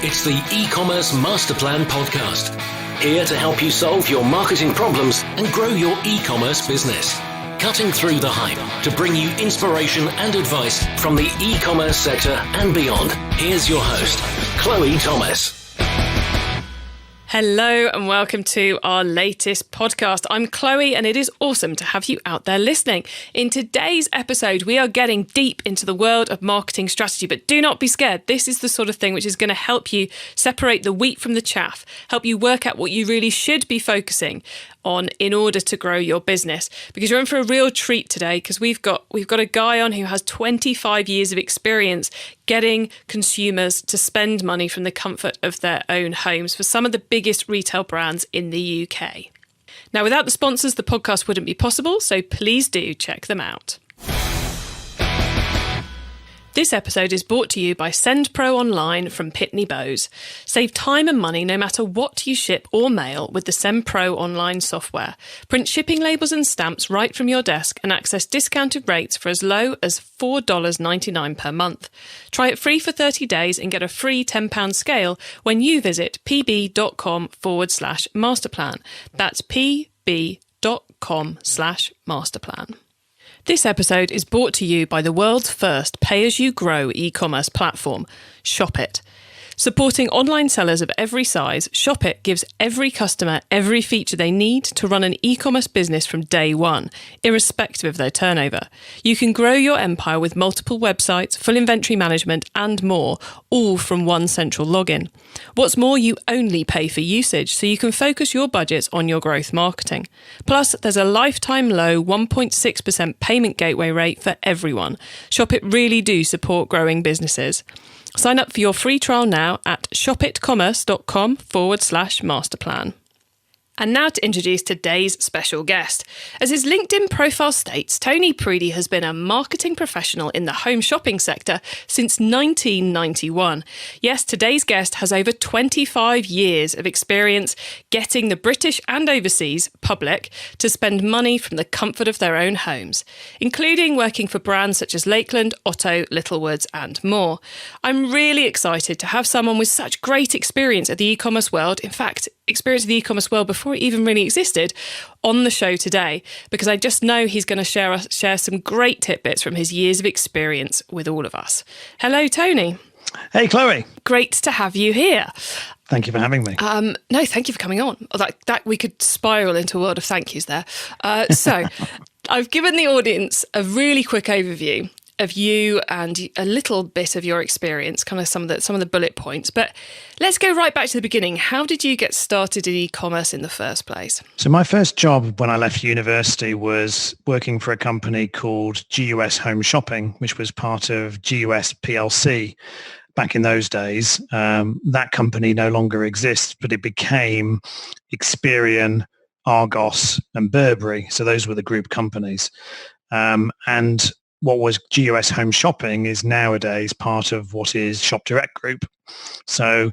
It's the e-commerce master plan podcast. Here to help you solve your marketing problems and grow your e-commerce business. Cutting through the hype to bring you inspiration and advice from the e-commerce sector and beyond. Here's your host, Chloe Thomas. Hello and welcome to our latest podcast. I'm Chloe and it is awesome to have you out there listening. In today's episode, we are getting deep into the world of marketing strategy, but do not be scared. This is the sort of thing which is going to help you separate the wheat from the chaff, help you work out what you really should be focusing on in order to grow your business, because you're in for a real treat today, because we've got a guy on who has 25 years of experience getting consumers to spend money from the comfort of their own homes for some of the biggest retail brands in the UK. Now, without the sponsors, the podcast wouldn't be possible, so please do check them out. This episode is brought to you by SendPro Online from Pitney Bowes. Save time and money no matter what you ship or mail with the SendPro Online software. Print shipping labels and stamps right from your desk and access discounted rates for as low as $4.99 per month. Try it free for 30 days and get a free £10 scale when you visit pb.com/masterplan. That's pb.com/masterplan. This episode is brought to you by the world's first pay-as-you-grow e-commerce platform, ShopIt. Supporting online sellers of every size, ShopIt gives every customer every feature they need to run an e-commerce business from day one, irrespective of their turnover. You can grow your empire with multiple websites, full inventory management, and more, all from one central login. What's more, you only pay for usage, so you can focus your budgets on your growth marketing. Plus, there's a lifetime low 1.6% payment gateway rate for everyone. ShopIt really do support growing businesses. Sign up for your free trial now at shopitcommerce.com/masterplan. And now to introduce today's special guest. As his LinkedIn profile states, Tony Preedy has been a marketing professional in the home shopping sector since 1991. Yes, today's guest has over 25 years of experience getting the British and overseas public to spend money from the comfort of their own homes, including working for brands such as Lakeland, Otto, Littlewoods and more. I'm really excited to have someone with such great experience at the e-commerce world, in fact, experience of the e-commerce world before it even really existed, on the show today, because I just know he's going to share some great tidbits from his years of experience with all of us. Hello, Tony. Hey, Chloe. Great to have you here. Thank you for having me. No, thank you for coming on. That we could spiral into a world of thank yous there. So I've given the audience a really quick overview of you and a little bit of your experience, kind of some of the bullet points. But let's go right back to the beginning. How did you get started in e-commerce in the first place? So my first job when I left university was working for a company called GUS Home Shopping, which was part of GUS PLC. Back in those days, that company no longer exists, but it became Experian, Argos and Burberry. So those were the group companies. And what was GUS Home Shopping is nowadays part of what is Shop Direct Group. So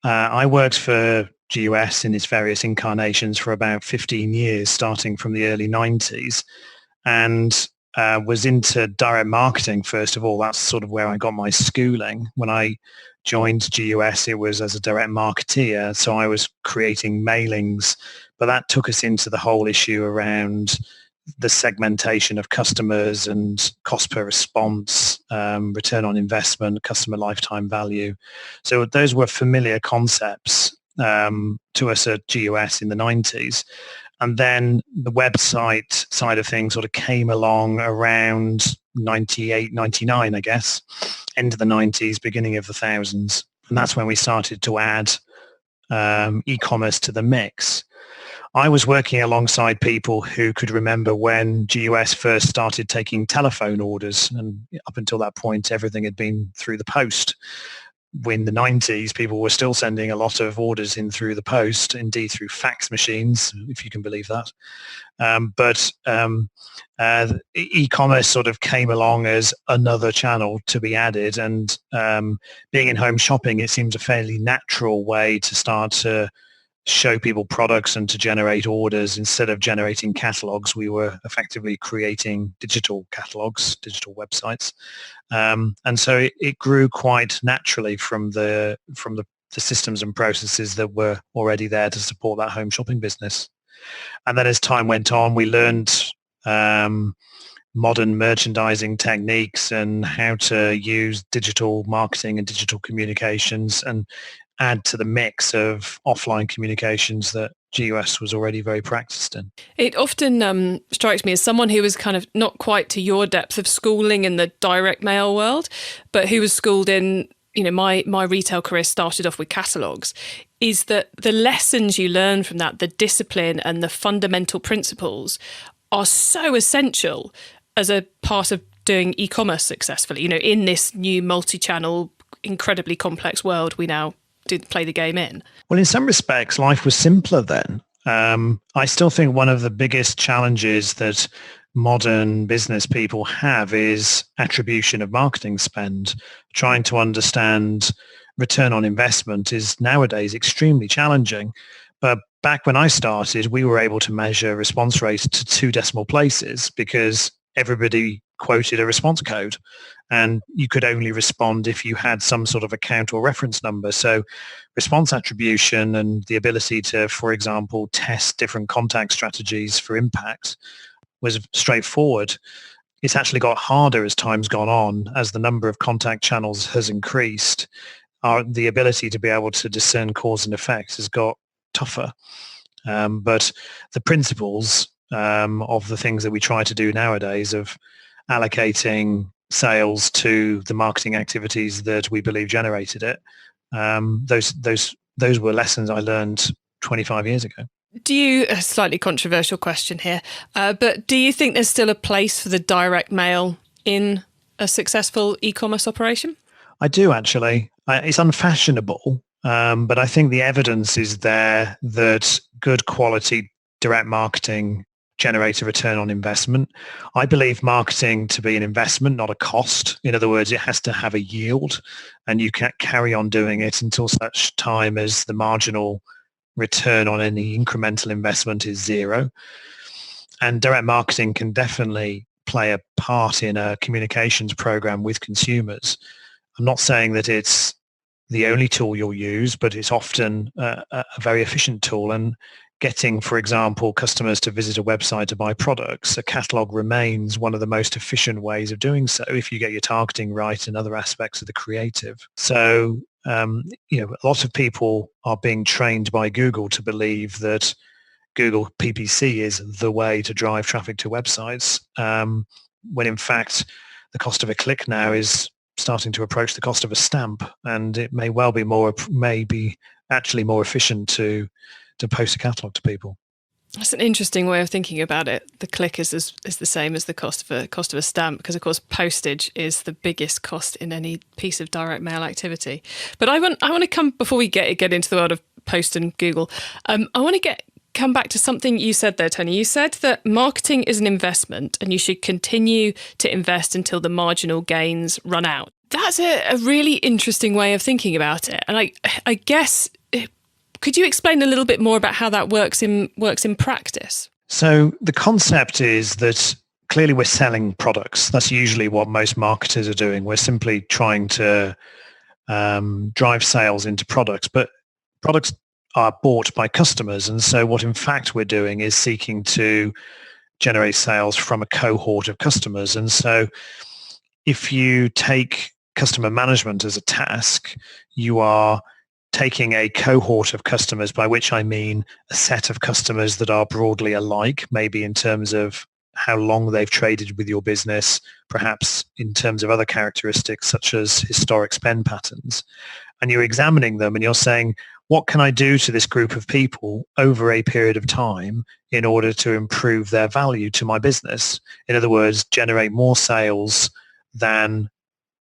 I worked for GUS in its various incarnations for about 15 years, starting from the early 90s, and was into direct marketing, first of all. That's sort of where I got my schooling. When I joined GUS, it was as a direct marketeer, so I was creating mailings, but that took us into the whole issue around the segmentation of customers and cost per response, return on investment, customer lifetime value. So those were familiar concepts to us at GUS in the 90s. And then the website side of things sort of came along around 98, 99, I guess, end of the 90s, beginning of the thousands. And that's when we started to add e-commerce to the mix. I was working alongside people who could remember when GUS first started taking telephone orders, and up until that point, everything had been through the post. In the 90s, people were still sending a lot of orders in through the post, indeed through fax machines, if you can believe that. But e-commerce sort of came along as another channel to be added. And being in home shopping, it seems a fairly natural way to start to show people products and to generate orders. Instead of generating catalogs, we were effectively creating digital catalogs, digital websites. And so it grew quite naturally from the the systems and processes that were already there to support that home shopping business. And then as time went on, we learned modern merchandising techniques and how to use digital marketing and digital communications and add to the mix of offline communications that GUS was already very practiced in. It often strikes me as someone who was kind of not quite to your depth of schooling in the direct mail world, but who was schooled in, my retail career started off with catalogues, is that the lessons you learn from that, the discipline and the fundamental principles are so essential as a part of doing e-commerce successfully, in this new multi-channel, incredibly complex world we now do play the game in. Well, in some respects, life was simpler then. I still think one of the biggest challenges that modern business people have is attribution of marketing spend. Trying to understand return on investment is nowadays extremely challenging. But back when I started, we were able to measure response rate to 2 decimal places because everybody quoted a response code, and you could only respond if you had some sort of account or reference number. So response attribution and the ability to, for example, test different contact strategies for impact was straightforward. It's actually got harder as time's gone on. As the number of contact channels has increased, the ability to be able to discern cause and effect has got tougher. But the principles of the things that we try to do nowadays of allocating sales to the marketing activities that we believe generated it, those were lessons I learned 25 years ago. A slightly controversial question here, but do you think there's still a place for the direct mail in a successful e-commerce operation? I do, actually. It's unfashionable, but I think the evidence is there that good quality direct marketing generates a return on investment. I believe marketing to be an investment, not a cost. In other words, it has to have a yield, and you can't carry on doing it until such time as the marginal return on any incremental investment is zero. And direct marketing can definitely play a part in a communications program with consumers. I'm not saying that it's the only tool you'll use, but it's often a very efficient tool. And getting, for example, customers to visit a website to buy products, a catalogue remains one of the most efficient ways of doing so if you get your targeting right and other aspects of the creative. So, a lot of people are being trained by Google to believe that Google PPC is the way to drive traffic to websites, when in fact the cost of a click now is starting to approach the cost of a stamp, and it may well be actually more efficient to post a catalogue to people. That's an interesting way of thinking about it. The click is the same as the cost of a stamp, because of course postage is the biggest cost in any piece of direct mail activity. But I want to come, before we get into the world of post and Google, I want to come back to something you said there, Tony. You said that marketing is an investment and you should continue to invest until the marginal gains run out. That's a really interesting way of thinking about it. And I guess, could you explain a little bit more about how that works in practice? So the concept is that clearly we're selling products. That's usually what most marketers are doing. We're simply trying to drive sales into products, but products are bought by customers. And so what in fact we're doing is seeking to generate sales from a cohort of customers. And so if you take customer management as a task, you are taking a cohort of customers, by which I mean a set of customers that are broadly alike, maybe in terms of how long they've traded with your business, perhaps in terms of other characteristics such as historic spend patterns. And you're examining them and you're saying, what can I do to this group of people over a period of time in order to improve their value to my business? In other words, generate more sales than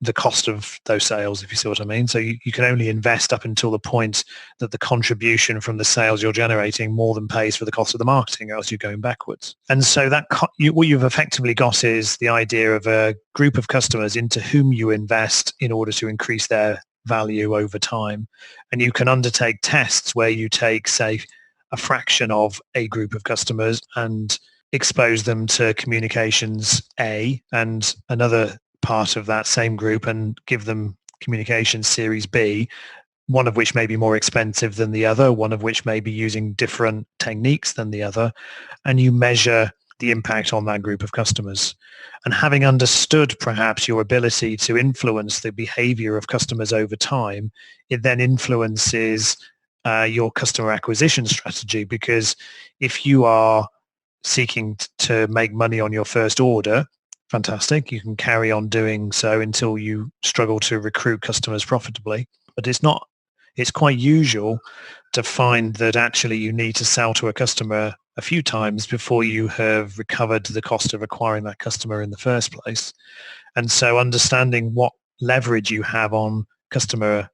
the cost of those sales, if you see what I mean. So you can only invest up until the point that the contribution from the sales you're generating more than pays for the cost of the marketing, or else you're going backwards. And so what you've effectively got is the idea of a group of customers into whom you invest in order to increase their value over time. And you can undertake tests where you take, say, a fraction of a group of customers and expose them to communications A, and another part of that same group and give them communication series B, one of which may be more expensive than the other, one of which may be using different techniques than the other, and you measure the impact on that group of customers. And having understood perhaps your ability to influence the behavior of customers over time, it then influences your customer acquisition strategy, because if you are seeking to make money on your first order, fantastic, you can carry on doing so until you struggle to recruit customers profitably. But it's quite usual to find that actually you need to sell to a customer a few times before you have recovered the cost of acquiring that customer in the first place. And so understanding what leverage you have on customer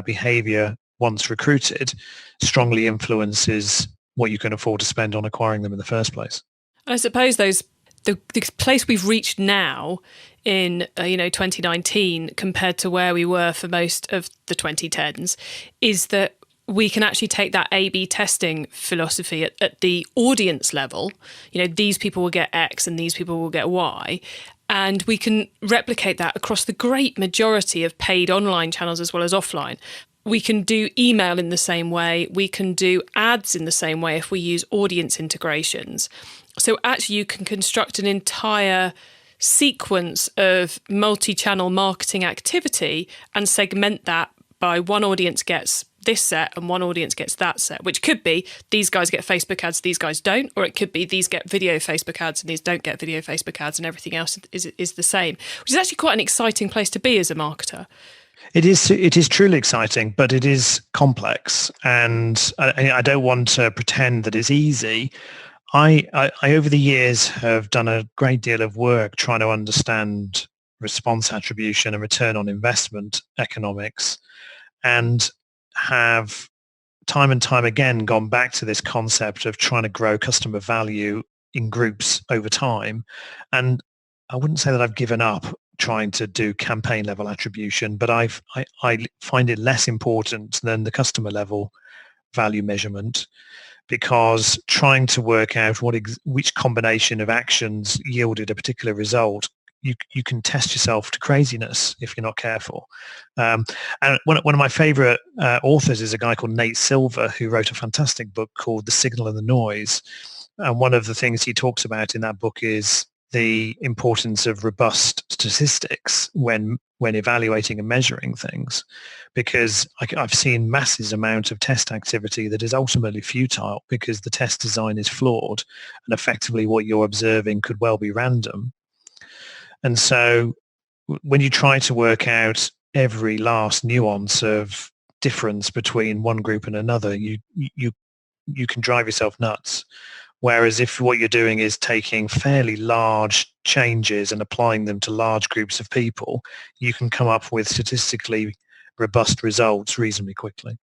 behavior once recruited strongly influences what you can afford to spend on acquiring them in the first place. I suppose the place we've reached now in 2019 compared to where we were for most of the 2010s is that we can actually take that A/B testing philosophy at the audience level. These people will get X and these people will get Y. And we can replicate that across the great majority of paid online channels as well as offline. We can do email in the same way. We can do ads in the same way if we use audience integrations. So actually you can construct an entire sequence of multi-channel marketing activity and segment that by one audience gets this set and one audience gets that set, which could be these guys get Facebook ads, these guys don't, or it could be these get video Facebook ads and these don't get video Facebook ads and everything else is the same, which is actually quite an exciting place to be as a marketer. It is truly exciting, but it is complex, and I don't want to pretend that it's easy. I over the years have done a great deal of work trying to understand response attribution and return on investment economics, and have time and time again gone back to this concept of trying to grow customer value in groups over time. And I wouldn't say that I've given up trying to do campaign level attribution, but I find it less important than the customer level value measurement, because trying to work out which combination of actions yielded a particular result, you can test yourself to craziness if you're not careful. And one of my favorite authors is a guy called Nate Silver, who wrote a fantastic book called The Signal and the Noise. And one of the things he talks about in that book is the importance of robust statistics when evaluating and measuring things, because I've seen massive amount of test activity that is ultimately futile because the test design is flawed and effectively what you're observing could well be random. And so when you try to work out every last nuance of difference between one group and another, you can drive yourself nuts. Whereas if what you're doing is taking fairly large changes and applying them to large groups of people, you can come up with statistically robust results reasonably quickly.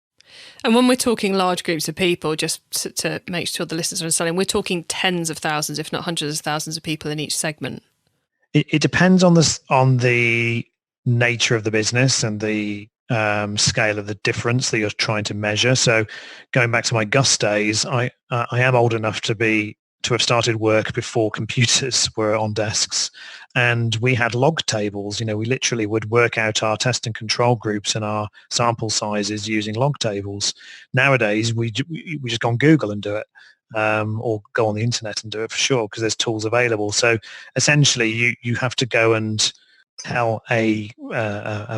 And when we're talking large groups of people, just to make sure the listeners are understanding, we're talking tens of thousands, if not hundreds of thousands of people in each segment. It depends on the nature of the business and the scale of the difference that you're trying to measure. So going back to my Gus days, I am old enough to have started work before computers were on desks, and we had log tables. We literally would work out our test and control groups and our sample sizes using log tables. Nowadays we just go on Google and do it, or go on the internet and do it for sure, because there's tools available. So essentially you have to go and tell a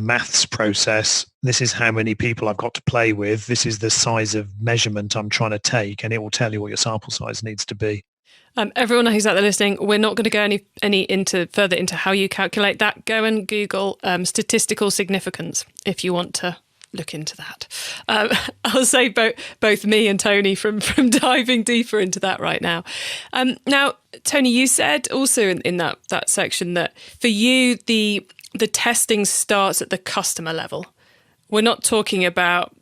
maths process, this is how many people I've got to play with, this is the size of measurement I'm trying to take, and it will tell you what your sample size needs to be. Everyone who's out there listening, we're not going to go any further into how you calculate that. Go and Google statistical significance if you want to look into that. I'll save both me and Tony from diving deeper into that right now. Now, Tony, you said also in that section that for you the testing starts at the customer level. We're not talking about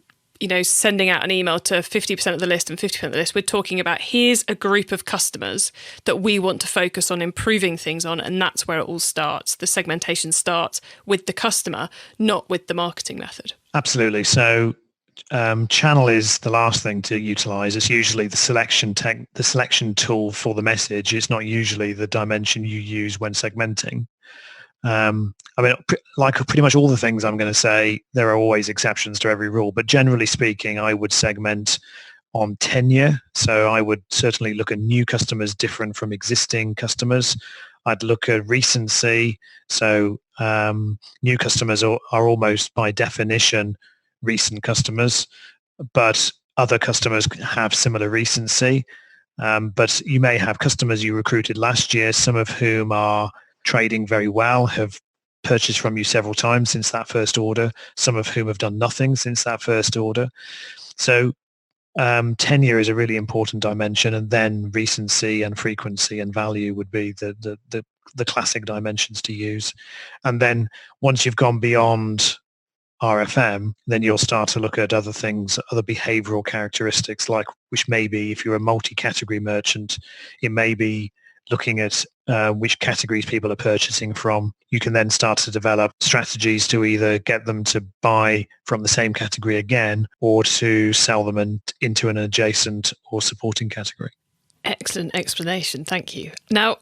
sending out an email to 50% of the list and 50% of the list. We're talking about here's a group of customers that we want to focus on improving things on, and that's where it all starts. The segmentation starts with the customer, not with the marketing method. Absolutely. So channel is the last thing to utilize. It's usually the selection tool for the message. It's not usually the dimension you use when segmenting. I mean, like pretty much all the things I'm going to say, there are always exceptions to every rule. But generally speaking, I would segment on tenure. So I would certainly look at new customers different from existing customers. I'd look at recency. So new customers are almost by definition recent customers, but other customers have similar recency. But you may have customers you recruited last year, some of whom are trading very well, have purchased from you several times since that first order, some of whom have done nothing since that first order. So tenure is a really important dimension, and then recency and frequency and value would be the classic dimensions to use. And then once you've gone beyond RFM, then you'll start to look at other things, other behavioral characteristics, like which may be, if you're a multi-category merchant, it may be looking at which categories people are purchasing from. You can then start to develop strategies to either get them to buy from the same category again or to sell them into an adjacent or supporting category. Excellent explanation. Thank you. Now,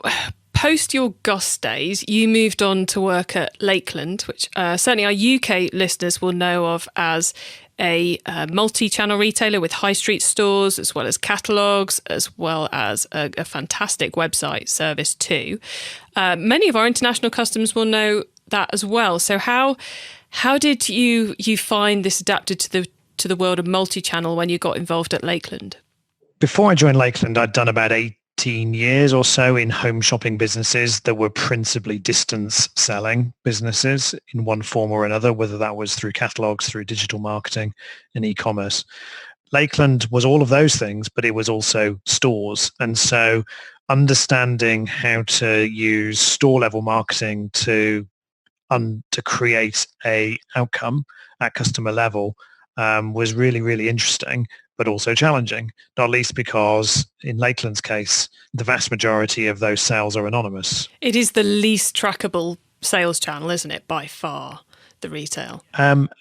post your Goss days, you moved on to work at Lakeland, which certainly our UK listeners will know of as a multi-channel retailer with high street stores, as well as catalogues, as well as a fantastic website service too. Many of our international customers will know that as well. So how did you find this adapted to the world of multi-channel when you got involved at Lakeland? Before I joined Lakeland, I'd done about 18 years or so in home shopping businesses that were principally distance selling businesses in one form or another, whether that was through catalogs, through digital marketing and e-commerce. Lakeland was all of those things, but it was also stores. And so understanding how to use store level marketing to create a outcome at customer level was really, really interesting, but also challenging, not least because in Lakeland's case, the vast majority of those sales are anonymous. It is the least trackable sales channel, isn't it, by far, the retail?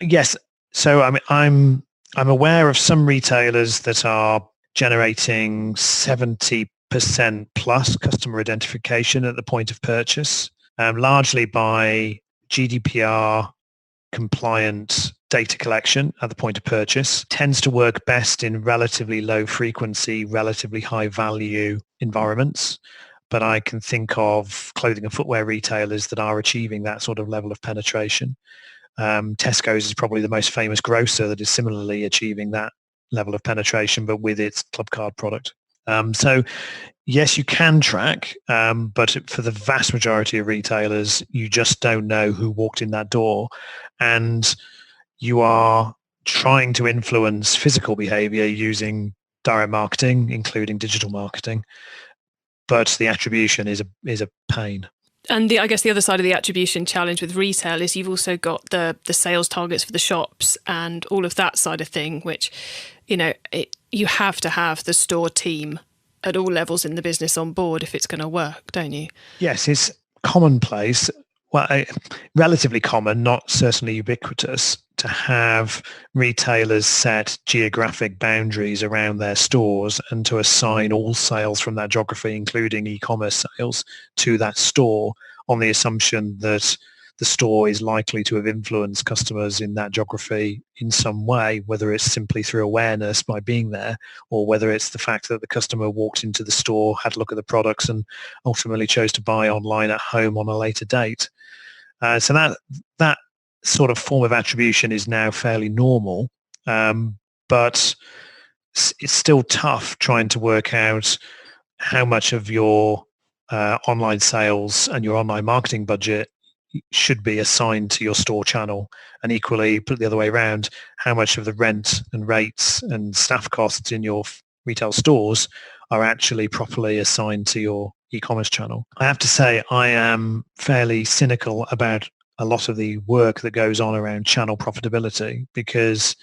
Yes. So I'm aware of some retailers that are generating 70% plus customer identification at the point of purchase, largely by GDPR compliant data collection at the point of purchase. Tends to work best in relatively low frequency, relatively high value environments. But I can think of clothing and footwear retailers that are achieving that sort of level of penetration. Tesco's is probably the most famous grocer that is similarly achieving that level of penetration, but with its Clubcard product. So yes, you can track, but for the vast majority of retailers, you just don't know who walked in that door. And you are trying to influence physical behavior using direct marketing, including digital marketing. But the attribution is a pain. And I guess the other side of the attribution challenge with retail is you've also got the sales targets for the shops and all of that side of thing, which, you have to have the store team at all levels in the business on board if it's going to work, don't you? Yes, it's commonplace. Well, relatively common, not certainly ubiquitous, to have retailers set geographic boundaries around their stores and to assign all sales from that geography, including e-commerce sales, to that store on the assumption that the store is likely to have influenced customers in that geography in some way, whether it's simply through awareness by being there, or whether it's the fact that the customer walked into the store, had a look at the products and ultimately chose to buy online at home on a later date. So that sort of form of attribution is now fairly normal, but it's still tough trying to work out how much of your online sales and your online marketing budget should be assigned to your store channel, and equally, put it the other way around, how much of the rent and rates and staff costs in your retail stores are actually properly assigned to your e-commerce channel. I have to say I am fairly cynical about a lot of the work that goes on around channel profitability, because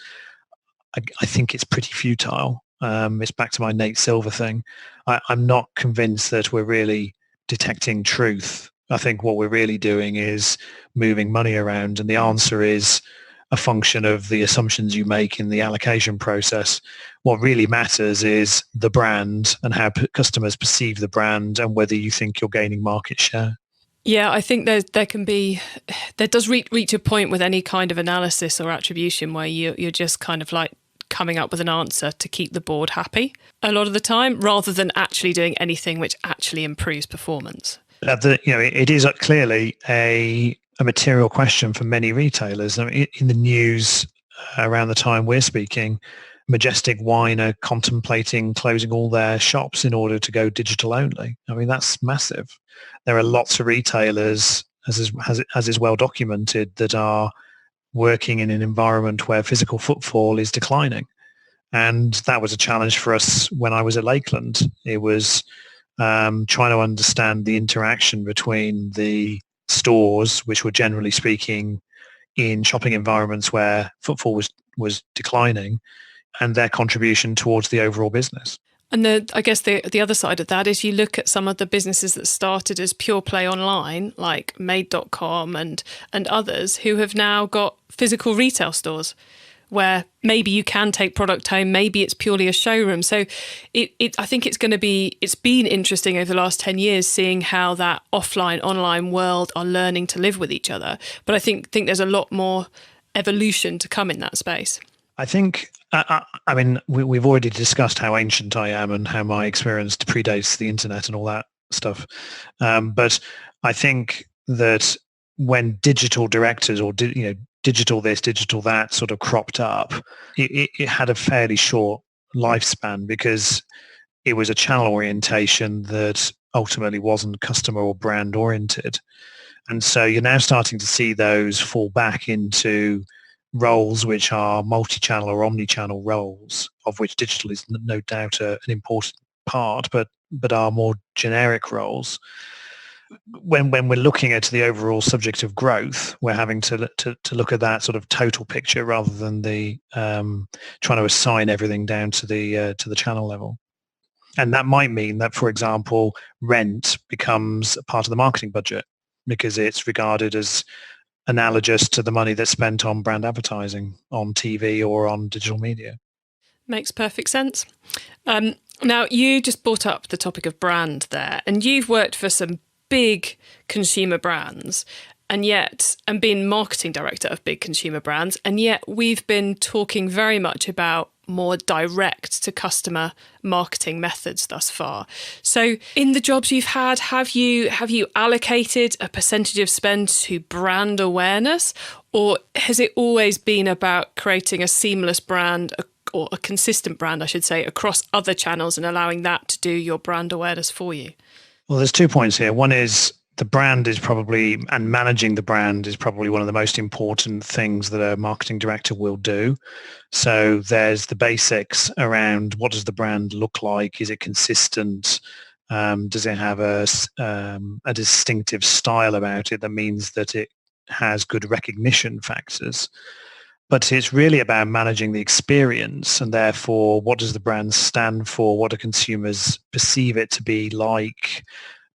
I think it's pretty futile. It's back to my Nate Silver thing. I'm not convinced that we're really detecting truth. I think what we're really doing is moving money around, and the answer is a function of the assumptions you make in the allocation process. What really matters is the brand and how customers perceive the brand and whether you think you're gaining market share. Yeah, I think there does reach a point with any kind of analysis or attribution where you're just kind of like coming up with an answer to keep the board happy a lot of the time, rather than actually doing anything which actually improves performance. It is clearly a material question for many retailers. I mean, in the news around the time we're speaking, Majestic Wine are contemplating closing all their shops in order to go digital only. I mean, that's massive. There are lots of retailers, as is well documented, that are working in an environment where physical footfall is declining. And that was a challenge for us when I was at Lakeland. It was trying to understand the interaction between the stores, which were generally speaking in shopping environments where footfall was declining, and their contribution towards the overall business. And I guess the other side of that is you look at some of the businesses that started as pure play online, like Made.com and others, who have now got physical retail stores where maybe you can take product home, maybe it's purely a showroom. So I think it's been interesting over the last 10 years seeing how that offline, online world are learning to live with each other. But I think there's a lot more evolution to come in that space. I think, we've already discussed how ancient I am and how my experience predates the internet and all that stuff. But I think that when digital directors or digital this, digital that sort of cropped up, it had a fairly short lifespan because it was a channel orientation that ultimately wasn't customer or brand oriented. And so you're now starting to see those fall back into roles which are multi-channel or omni-channel roles, of which digital is no doubt an important part, but are more generic roles. When we're looking at the overall subject of growth, we're having to look at that sort of total picture rather than the trying to assign everything down to the channel level. And that might mean that, for example, rent becomes a part of the marketing budget because it's regarded as analogous to the money that's spent on brand advertising on TV or on digital media. Makes perfect sense. Now, you just brought up the topic of brand there, and you've worked for some big consumer brands and been marketing director of big consumer brands, and yet we've been talking very much about more direct to customer marketing methods thus far. So in the jobs you've had, have you allocated a percentage of spend to brand awareness, or has it always been about creating a seamless brand or a consistent brand, I should say, across other channels and allowing that to do your brand awareness for you? Well, there's 2 points here. One is the brand is probably, and managing the brand is probably one of the most important things that a marketing director will do. So there's the basics around what does the brand look like? Is it consistent? Does it have a distinctive style about it that means that it has good recognition factors? But it's really about managing the experience, and therefore what does the brand stand for? What do consumers perceive it to be like?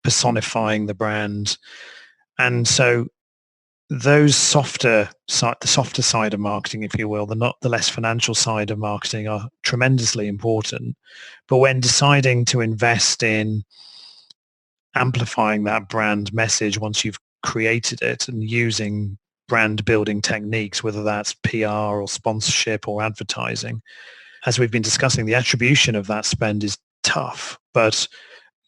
Personifying the brand. And so those the softer side of marketing, if you will, the less financial side of marketing, are tremendously important. But when deciding to invest in amplifying that brand message once you've created it and using brand building techniques, whether that's PR or sponsorship or advertising, as we've been discussing, the attribution of that spend is tough, but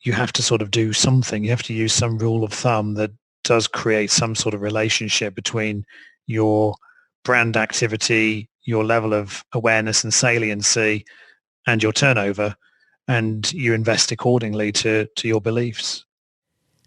you have to sort of do something. You have to use some rule of thumb that does create some sort of relationship between your brand activity, your level of awareness and saliency, and your turnover, and you invest accordingly to your beliefs.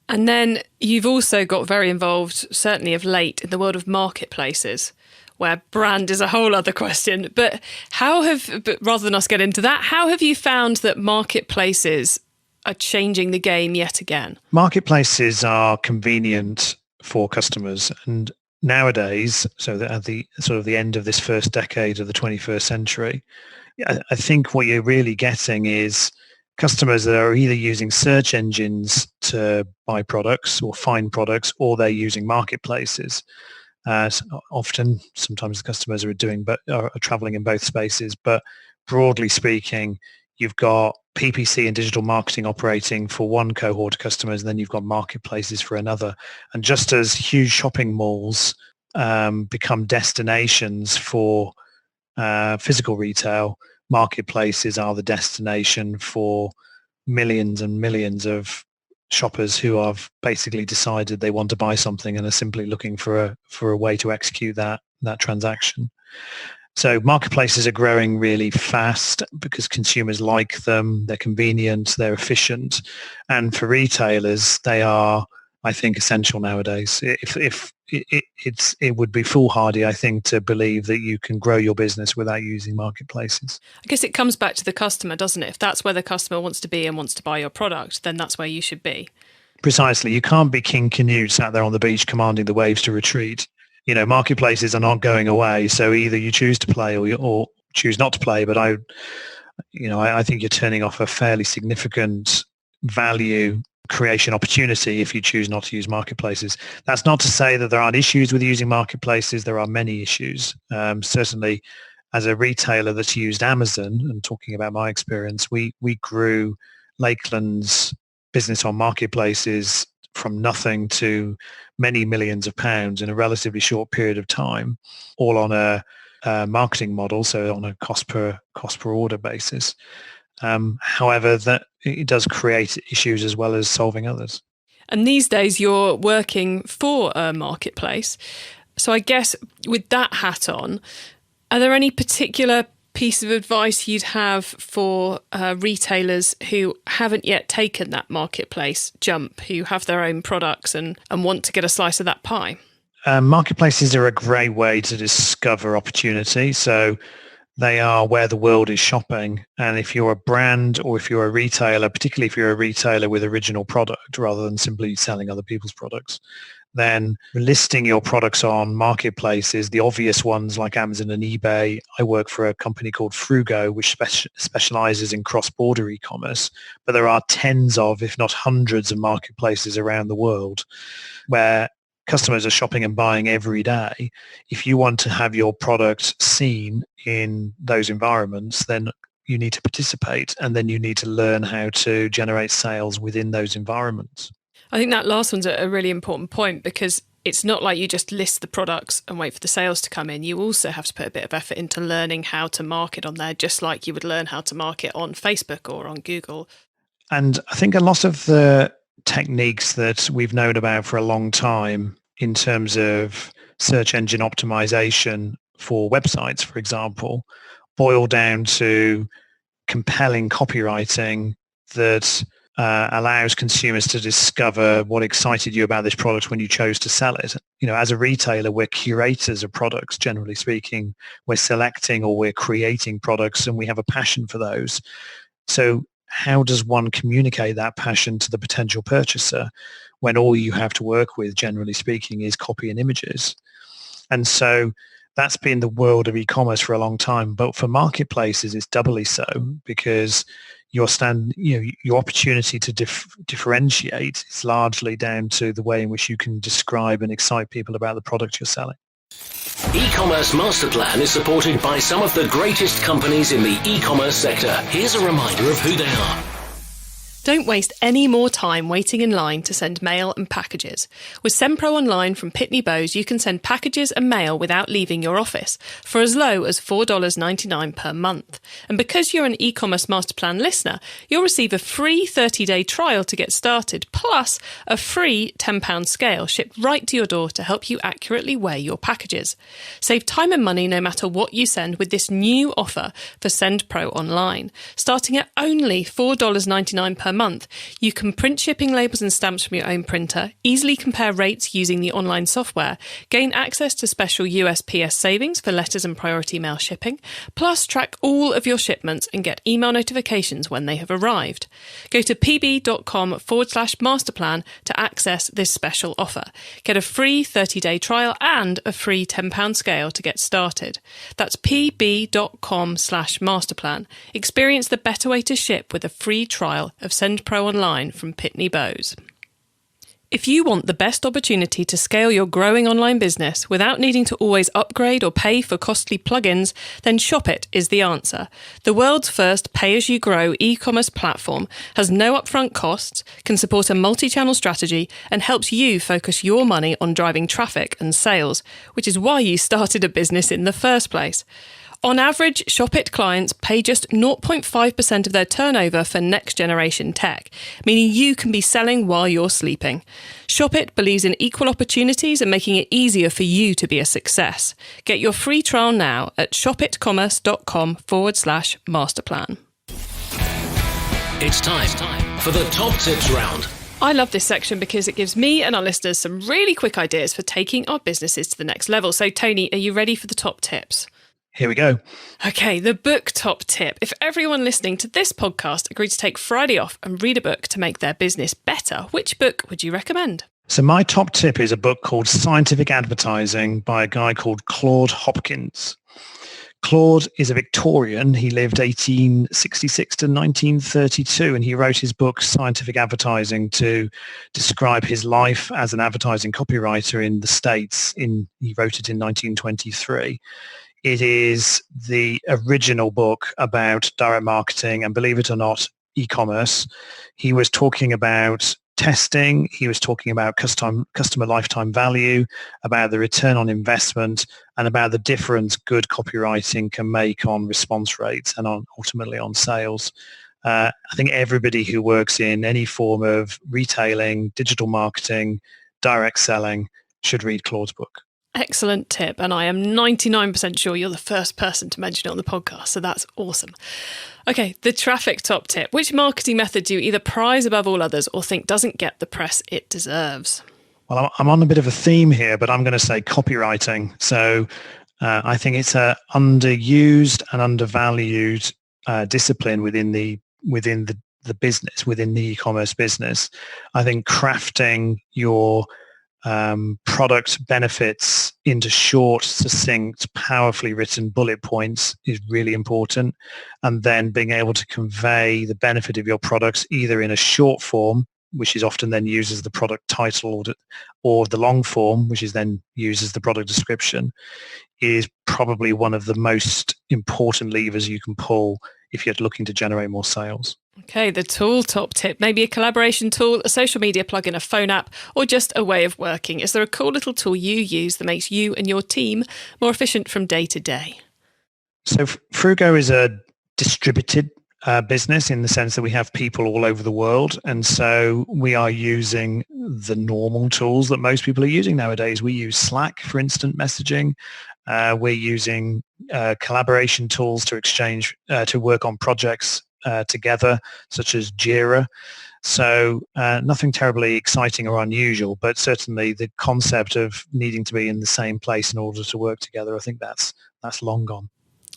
And then you've also got very involved, certainly of late, in the world of marketplaces, where brand is a whole other question. But rather than us get into that, how have you found that marketplaces are changing the game yet again? Marketplaces are convenient for customers, and nowadays, so that at the sort of the end of this first decade of the 21st century, I think what you're really getting is customers that are either using search engines to buy products or find products, or they're using marketplaces. Sometimes the customers are traveling in both spaces, but broadly speaking, you've got PPC and digital marketing operating for one cohort of customers, and then you've got marketplaces for another. And just as huge shopping malls become destinations for physical retail, marketplaces are the destination for millions and millions of shoppers who have basically decided they want to buy something and are simply looking for a way to execute that transaction. So marketplaces are growing really fast because consumers like them, they're convenient, they're efficient. And for retailers, they are, I think, essential nowadays. If it would be foolhardy, I think, to believe that you can grow your business without using marketplaces. I guess it comes back to the customer, doesn't it? If that's where the customer wants to be and wants to buy your product, then that's where you should be. Precisely. You can't be King Canute sat there on the beach commanding the waves to retreat. Marketplaces are not going away. So either you choose to play or choose not to play. But I think you're turning off a fairly significant value creation opportunity if you choose not to use marketplaces. That's not to say that there aren't issues with using marketplaces. There are many issues. Certainly, as a retailer that's used Amazon, and talking about my experience, we grew Lakeland's business on marketplaces from nothing to many millions of pounds in a relatively short period of time, all on a marketing model, so on a cost per order basis. However, that it does create issues as well as solving others. And these days you're working for a marketplace. So I guess with that hat on, are there any particular piece of advice you'd have for retailers who haven't yet taken that marketplace jump, who have their own products and want to get a slice of that pie? Marketplaces are a great way to discover opportunity. So they are where the world is shopping. And if you're a brand or if you're a retailer, particularly if you're a retailer with original product rather than simply selling other people's products, then listing your products on marketplaces, the obvious ones like Amazon and eBay. I work for a company called Frugo, which specializes in cross-border e-commerce. But there are tens of, if not hundreds of marketplaces around the world where customers are shopping and buying every day. If you want to have your product seen in those environments, then you need to participate, and then you need to learn how to generate sales within those environments. I think that last one's a really important point, because it's not like you just list the products and wait for the sales to come in. You also have to put a bit of effort into learning how to market on there, just like you would learn how to market on Facebook or on Google. And I think a lot of the techniques that we've known about for a long time in terms of search engine optimization for websites, for example, boil down to compelling copywriting that allows consumers to discover what excited you about this product when you chose to sell it. As a retailer, we're curators of products, generally speaking. We're selecting or we're creating products, and we have a passion for those. So how does one communicate that passion to the potential purchaser when all you have to work with, generally speaking, is copy and images? And so that's been the world of e-commerce for a long time. But for marketplaces, it's doubly so, because your opportunity to differentiate is largely down to the way in which you can describe and excite people about the product you're selling. E-commerce Master Plan is supported by some of the greatest companies in the e-commerce sector. Here's a reminder of who they are. Don't waste any more time waiting in line to send mail and packages. With SendPro Online from Pitney Bowes, you can send packages and mail without leaving your office for as low as $4.99 per month. And because you're an e-commerce master plan listener, you'll receive a free 30-day trial to get started, plus a free £10 scale shipped right to your door to help you accurately weigh your packages. Save time and money no matter what you send with this new offer for SendPro Online. Starting at only $4.99 per month, you can print shipping labels and stamps from your own printer, easily compare rates using the online software, gain access to special USPS savings for letters and priority mail shipping, plus track all of your shipments and get email notifications when they have arrived. Go to pb.com/masterplan to access this special offer. Get a free 30-day trial and a free £10 scale to get started. That's pb.com/masterplan. Experience the better way to ship with a free trial of SendPro Online from Pitney Bowes. If you want the best opportunity to scale your growing online business without needing to always upgrade or pay for costly plugins, then ShopIt is the answer. The world's first pay-as-you-grow e-commerce platform has no upfront costs, can support a multi-channel strategy, and helps you focus your money on driving traffic and sales, which is why you started a business in the first place. On average, ShopIt clients pay just 0.5% of their turnover for next-generation tech, meaning you can be selling while you're sleeping. ShopIt believes in equal opportunities and making it easier for you to be a success. Get your free trial now at shopitcommerce.com/masterplan. It's time for the top tips round. I love this section because it gives me and our listeners some really quick ideas for taking our businesses to the next level. So, Tony, are you ready for the top tips? Here we go. Okay, the book top tip. If everyone listening to this podcast agreed to take Friday off and read a book to make their business better, which book would you recommend? So my top tip is a book called Scientific Advertising by a guy called Claude Hopkins. Claude is a Victorian. He lived 1866 to 1932, and he wrote his book Scientific Advertising to describe his life as an advertising copywriter in the States. He wrote it in 1923. It is the original book about direct marketing and, believe it or not, e-commerce. He was talking about testing. He was talking about customer lifetime value, about the return on investment, and about the difference good copywriting can make on response rates and ultimately on sales. I think everybody who works in any form of retailing, digital marketing, direct selling should read Claude's book. Excellent tip, and I am 99% sure you're the first person to mention it on the podcast, so that's awesome. Okay, the traffic top tip. Which marketing method do you either prize above all others or think doesn't get the press it deserves? Well, I'm on a bit of a theme here, but I'm going to say copywriting. So I think it's a underused and undervalued discipline within the business, within the e-commerce business. I think crafting your product benefits into short, succinct, powerfully written bullet points is really important. And then being able to convey the benefit of your products either in a short form, which is often then used as the product title, or the long form, which is then used as the product description, is probably one of the most important levers you can pull if you're looking to generate more sales. Okay, the tool top tip. Maybe a collaboration tool, a social media plugin, a phone app, or just a way of working. Is there a cool little tool you use that makes you and your team more efficient from day to day? So Frugo is a distributed business in the sense that we have people all over the world. And so we are using the normal tools that most people are using nowadays. We use Slack for instant messaging. We're using collaboration tools to exchange, to work on projects together, such as Jira. So nothing terribly exciting or unusual, but certainly the concept of needing to be in the same place in order to work together, I think that's long gone.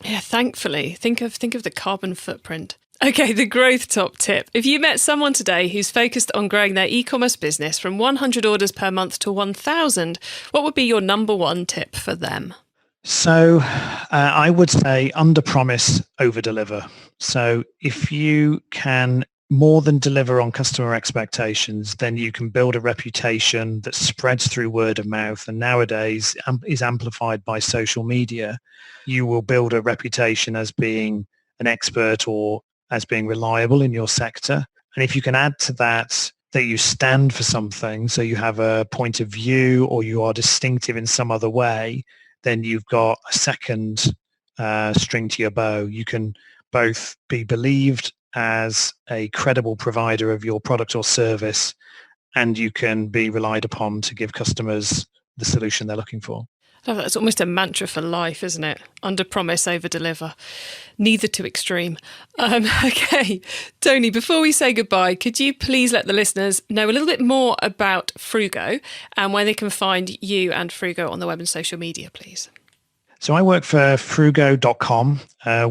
Yeah, thankfully. Think of the carbon footprint. Okay, the growth top tip. If you met someone today who's focused on growing their e-commerce business from 100 orders per month to 1,000, what would be your number one tip for them? So I would say under-promise, over-deliver. So if you can more than deliver on customer expectations, then you can build a reputation that spreads through word of mouth, and nowadays is amplified by social media. You will build a reputation as being an expert or as being reliable in your sector. And if you can add to that you stand for something, so you have a point of view or you are distinctive in some other way, then you've got a second string to your bow. You can both be believed as a credible provider of your product or service, and you can be relied upon to give customers the solution they're looking for. Oh, that's almost a mantra for life, isn't it? Under promise, over deliver. Neither too extreme. Okay, Tony, before we say goodbye, could you please let the listeners know a little bit more about Frugo and where they can find you and Frugo on the web and social media, please? So I work for Frugo.com.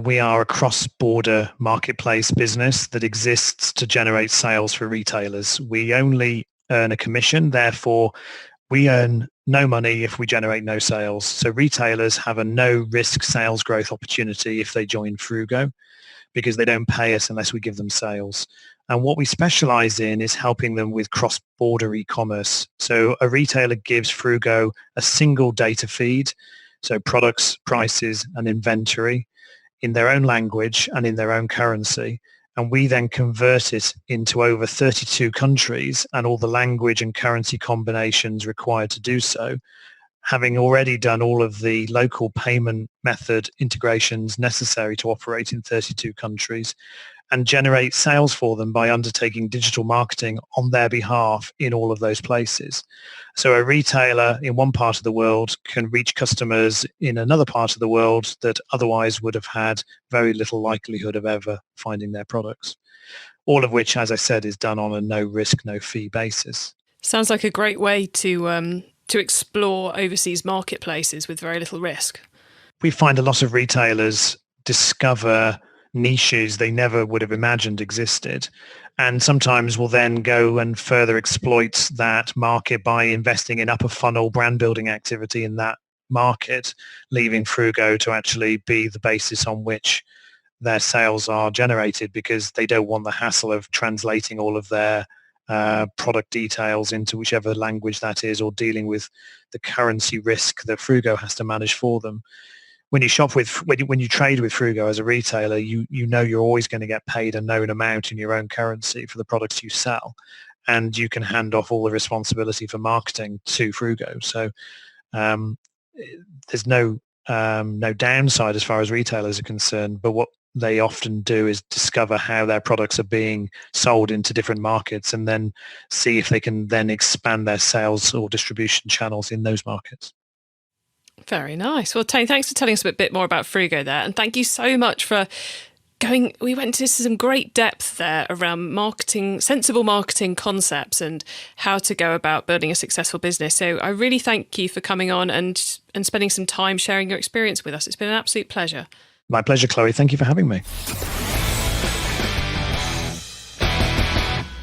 We are a cross-border marketplace business that exists to generate sales for retailers. We only earn a commission, therefore we earn no money if we generate no sales. So retailers have a no-risk sales growth opportunity if they join Frugo, because they don't pay us unless we give them sales. And what we specialize in is helping them with cross-border e-commerce. So a retailer gives Frugo a single data feed, so products, prices, and inventory in their own language and in their own currency. And we then convert it into over 32 countries and all the language and currency combinations required to do so, having already done all of the local payment method integrations necessary to operate in 32 countries, and generate sales for them by undertaking digital marketing on their behalf in all of those places. So a retailer in one part of the world can reach customers in another part of the world that otherwise would have had very little likelihood of ever finding their products. All of which, as I said, is done on a no risk, no fee basis. Sounds like a great way to explore overseas marketplaces with very little risk. We find a lot of retailers discover niches they never would have imagined existed, and sometimes will then go and further exploit that market by investing in upper funnel brand building activity in that market, leaving Frugo to actually be the basis on which their sales are generated, because they don't want the hassle of translating all of their product details into whichever language that is, or dealing with the currency risk that Frugo has to manage for them. When you trade with Frugo as a retailer, you know you're always going to get paid a known amount in your own currency for the products you sell, and you can hand off all the responsibility for marketing to Frugo. So there's no downside as far as retailers are concerned, but what they often do is discover how their products are being sold into different markets and then see if they can then expand their sales or distribution channels in those markets. Very nice. Well, Tony, thanks for telling us a bit more about Frugo there. And thank you so much for we went into some great depth there around marketing, sensible marketing concepts and how to go about building a successful business. So I really thank you for coming on and spending some time sharing your experience with us. It's been an absolute pleasure. My pleasure, Chloe. Thank you for having me.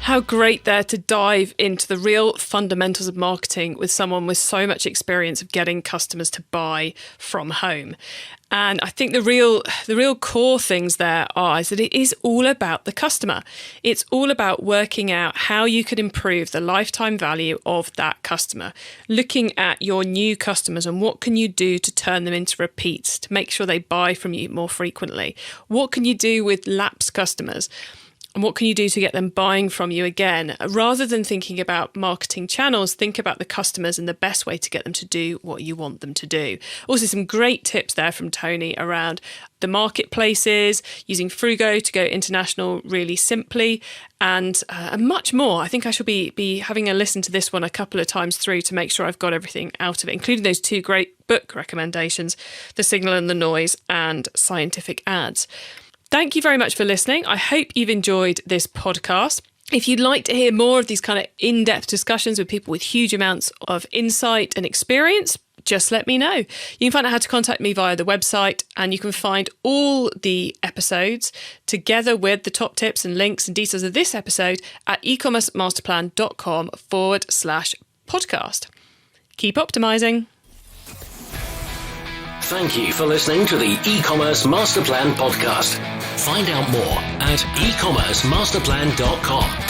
How great there to dive into the real fundamentals of marketing with someone with so much experience of getting customers to buy from home. And I think the real core things there is that it is all about the customer. It's all about working out how you could improve the lifetime value of that customer, looking at your new customers and what can you do to turn them into repeats, to make sure they buy from you more frequently. What can you do with lapsed customers? And what can you do to get them buying from you again? Rather than thinking about marketing channels, think about the customers and the best way to get them to do what you want them to do. Also, some great tips there from Tony around the marketplaces, using Frugo to go international really simply, and much more. I think I shall be having a listen to this one a couple of times through to make sure I've got everything out of it, including those two great book recommendations, The Signal and the Noise and Scientific Ads. Thank you very much for listening. I hope you've enjoyed this podcast. If you'd like to hear more of these kind of in-depth discussions with people with huge amounts of insight and experience, just let me know. You can find out how to contact me via the website, and you can find all the episodes together with the top tips and links and details of this episode at ecommercemasterplan.com/podcast. Keep optimizing. Thank you for listening to the E-commerce Master Plan podcast. Find out more at ecommercemasterplan.com/